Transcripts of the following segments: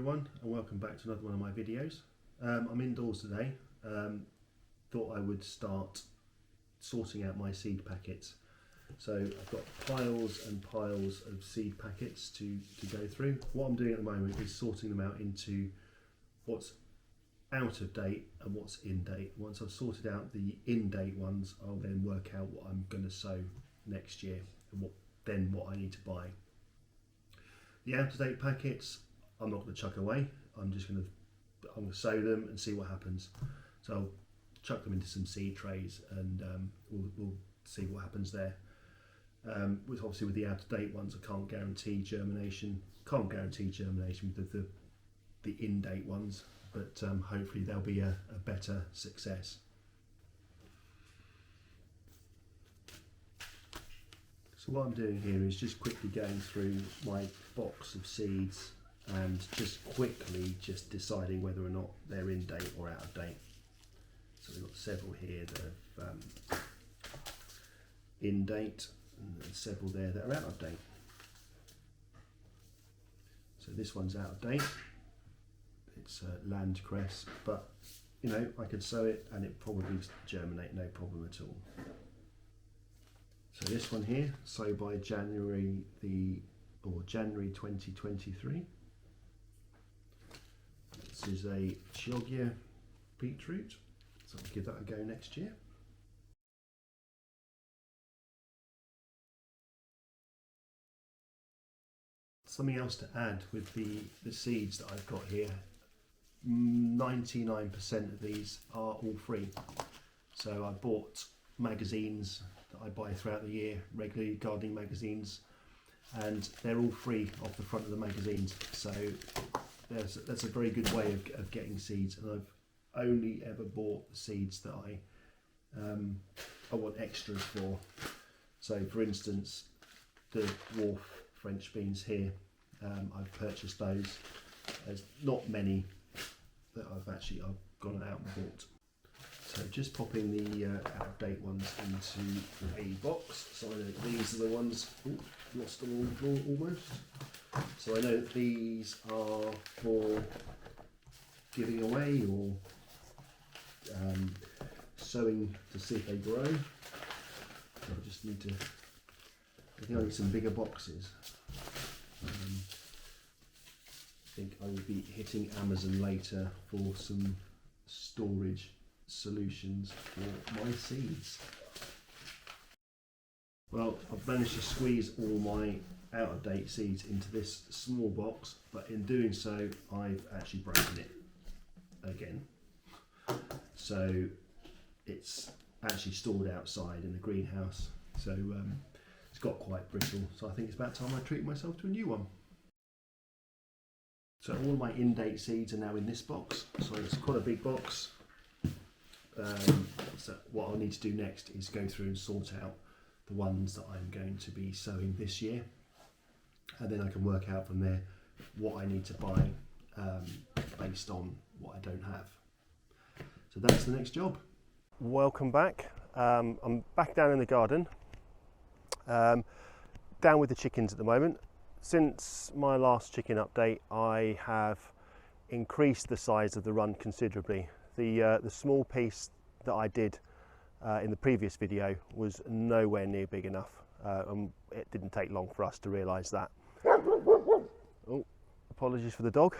everyone, and welcome back to another one of my videos. I'm indoors today. Thought I would start sorting out my seed packets. So I've got piles and piles of seed packets to go through. What I'm doing at the moment is sorting them out into what's out of date and what's in date. Once I've sorted out the in date ones, I'll then work out what I'm going to sow next year and what I need to buy. The out of date packets I'm not going to chuck away. I'm going to sow them and see what happens. So I'll chuck them into some seed trays and we'll see what happens there. Obviously with the out of date ones, I can't guarantee germination. Can't guarantee germination with the in date ones, but hopefully they'll be a better success. So what I'm doing here is just quickly going through my box of seeds and just quickly deciding whether or not they're in date or out of date. So we've got several here that are in date and there's several there that are out of date. So this one's out of date. It's land cress, but you know, I could sow it and it probably germinate no problem at all. So this one here, sow by January 2023. This is a Chioggia beetroot, so I'll give that a go next year. Something else to add with the seeds that I've got here, 99% of these are all free. So I bought magazines that I buy throughout the year, regularly gardening magazines, and they're all free off the front of the magazines. So that's a very good way of getting seeds, and I've only ever bought the seeds that I want extras for. So for instance, the dwarf French beans here, I've purchased those. There's not many that I've gone out and bought. So just popping the out of date ones into a box. So I know that these are the ones, lost them on the floor almost. So I know that these are for giving away or sowing to see if they grow. I just need to, I think I need some bigger boxes. I think I will be hitting Amazon later for some storage solutions for my seeds. Well, I've managed to squeeze all my out of date seeds into this small box, but in doing so I've actually broken it again. So it's actually stored outside in the greenhouse, so it's got quite brittle, so I think it's about time I treat myself to a new one. So all my in-date seeds are now in this box, so it's quite a big box. So what I'll need to do next is go through and sort out the ones that I'm going to be sowing this year, and then I can work out from there what I need to buy based on what I don't have. So that's the next job. Welcome back. I'm back down in the garden, down with the chickens at the moment. Since my last chicken update, I have increased the size of the run considerably. The small piece that I did in the previous video was nowhere near big enough, and it didn't take long for us to realise that. Oh, apologies for the dog,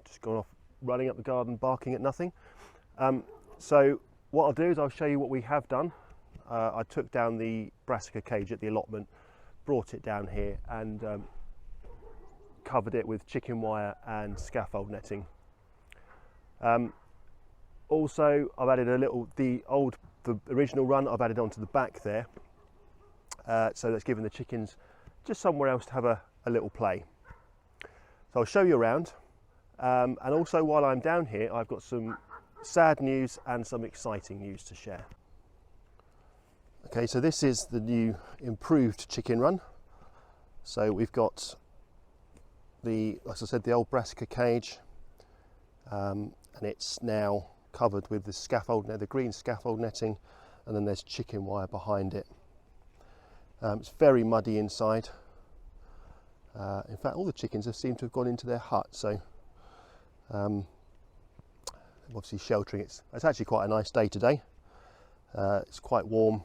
just gone off running up the garden barking at nothing. So what I'll do is I'll show you what we have done. I took down the brassica cage at the allotment, brought it down here and covered it with chicken wire and scaffold netting. Also, I've added the original run I've added onto the back there, so that's given the chickens just somewhere else to have a little play. So I'll show you around, and also while I'm down here I've got some sad news and some exciting news to share. Okay, so this is the new improved chicken run. So we've got as I said, the old brassica cage, and it's now covered with the scaffold, the green scaffold netting, and then there's chicken wire behind it. It's very muddy inside. In fact, all the chickens have seemed to have gone into their hut, so Obviously sheltering. It's actually quite a nice day today. It's quite warm,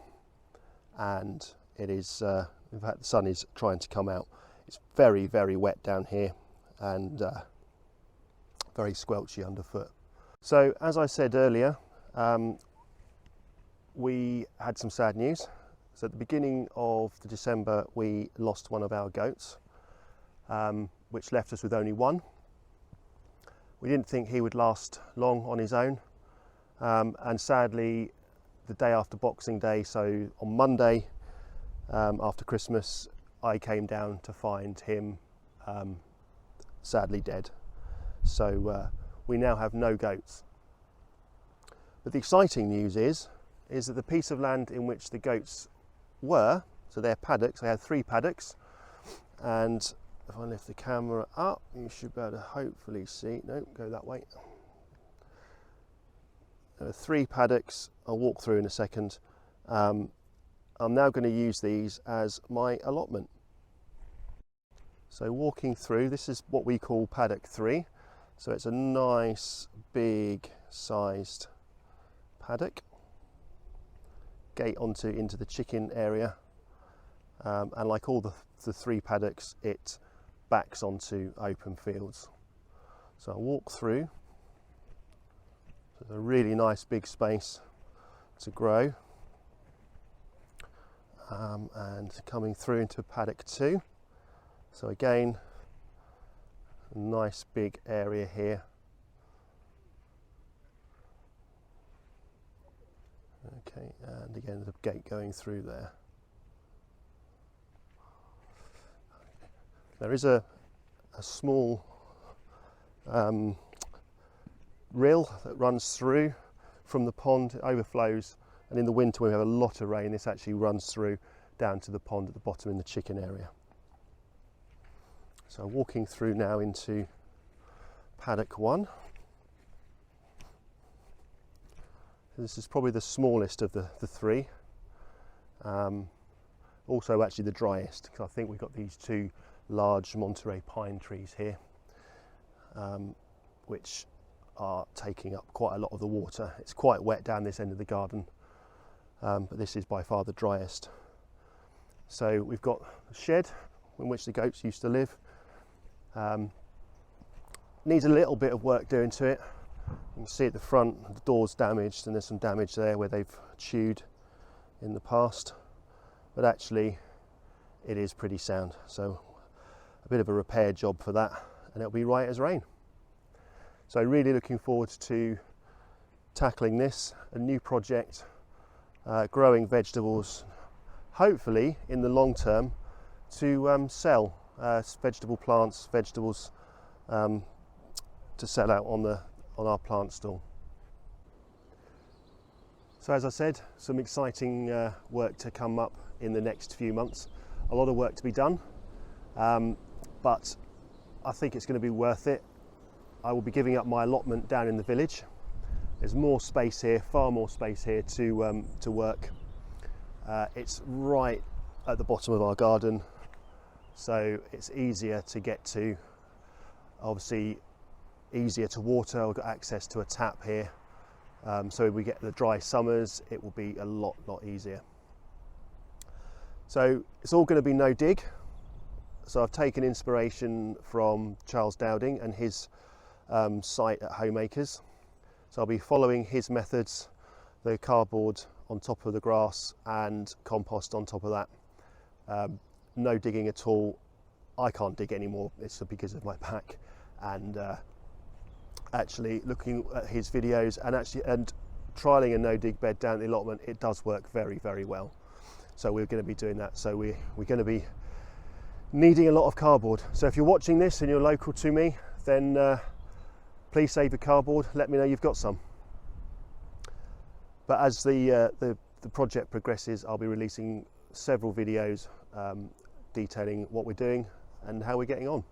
and it is in fact the sun is trying to come out. It's very, very wet down here, and very squelchy underfoot. So as I said earlier, we had some sad news. So at the beginning of December we lost one of our goats, which left us with only one. We didn't think he would last long on his own, and sadly the day after Boxing Day, so on Monday after Christmas, I came down to find him sadly dead. So we now have no goats. But the exciting news is that the piece of land in which the goats were, so they're paddocks, they had 3 paddocks, and if I lift the camera up, you should be able to hopefully see. No, go that way. There are 3 paddocks. I'll walk through in a second. I'm now going to use these as my allotment. So walking through, this is what we call paddock 3. So it's a nice big sized paddock. Gate into the chicken area, and like all the 3 paddocks, it backs onto open fields. So I'll walk through. There's a really nice big space to grow, and coming through into paddock 2. So again, a nice big area here. Okay, and again the gate going through there. There is a small rill that runs through from the pond. It overflows, and in the winter when we have a lot of rain, this actually runs through down to the pond at the bottom in the chicken area. So walking through now into paddock 1. This is probably the smallest of the 3. Also actually the driest, because I think we've got these 2 large Monterey pine trees here, which are taking up quite a lot of the water. It's quite wet down this end of the garden, but this is by far the driest. So we've got a shed in which the goats used to live. Needs a little bit of work doing to it. You can see at the front the door's damaged, and there's some damage there where they've chewed in the past, but actually it is pretty sound. So a bit of a repair job for that, and it'll be right as rain. So really looking forward to tackling this, a new project, growing vegetables, hopefully in the long term to sell vegetable plants, vegetables to sell out on our plant stall. So as I said, some exciting work to come up in the next few months. A lot of work to be done, but I think it's going to be worth it. I will be giving up my allotment down in the village. There's more space here, far more space here to work. It's right at the bottom of our garden, so it's easier to get to. Obviously easier to water. We've got access to a tap here, so if we get the dry summers it will be a lot easier. So it's all going to be no dig. So I've taken inspiration from Charles Dowding and his site at Homeacres. So I'll be following his methods, the cardboard on top of the grass and compost on top of that. No digging at all. I can't dig anymore, it's because of my back, and actually looking at his videos and trialing a no dig bed down the allotment, it does work very well. So we're going to be doing that. So we're going to be needing a lot of cardboard. So if you're watching this and you're local to me, then please save your cardboard, let me know you've got some. But as the project progresses, I'll be releasing several videos detailing what we're doing and how we're getting on.